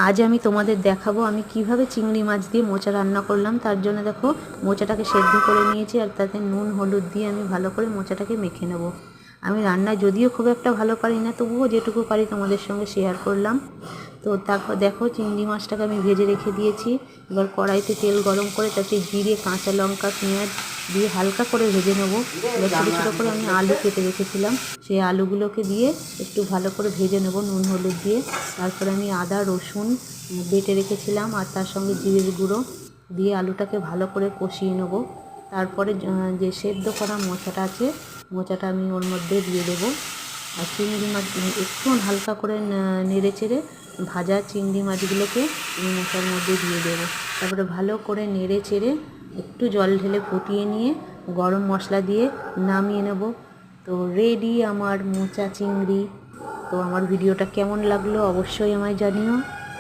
আজ আমি তোমাদের দেখাবো আমি কিভাবে চিংড়ি মাছ দিয়ে মোচা রান্না করলাম। তার জন্য দেখো মোচাটাকে সেদ্ধ করে নিয়েছি, আর তাতে নুন হলুদ দিয়ে আমি ভালো করে মোচাটাকে মেখে নেব। আমি রান্না যদিও খুব একটা ভালো পারি না, তবুও যেটুকু পারি তোমাদের সঙ্গে শেয়ার করলাম। তো তারপর দেখো চিংড়ি মাছটাকে আমি ভেজে রেখে দিয়েছি। এবার কড়াইতে তেল গরম করে তাতে জিরে, কাঁচা লঙ্কা, পেঁয়াজ দিয়ে হালকা করে ভেজে নেব। এবার ছোটো ছোটো করে আমি আলু কেটে রেখেছিলাম, সেই আলুগুলোকে দিয়ে একটু ভালো করে ভেজে নেব নুন হলুদ দিয়ে। তারপরে আমি আদা রসুন বেটে রেখেছিলাম আর তার সঙ্গে জিরের গুঁড়ো দিয়ে আলুটাকে ভালো করে কষিয়ে নেব। তারপরে যে সেদ্ধ করা মোচাটা আছে, মোচাটা আমি ওর মধ্যে দিয়ে দেবো। আর চিংড়ি মাছ একটু হালকা করে নেড়ে চেড়ে ভাজা চিংড়ি মাছগুলোকে আমি মোচার মধ্যে দিয়ে দেবো। তারপরে ভালো করে নেড়ে চেড়ে একটু জল ঢেলে ফুটিয়ে নিয়ে গরম মশলা দিয়ে নামিয়ে নেব। তো রেডি আমার মোচা চিংড়ি। তো আমার ভিডিওটা কেমন লাগলো অবশ্যই আমায় জানিও।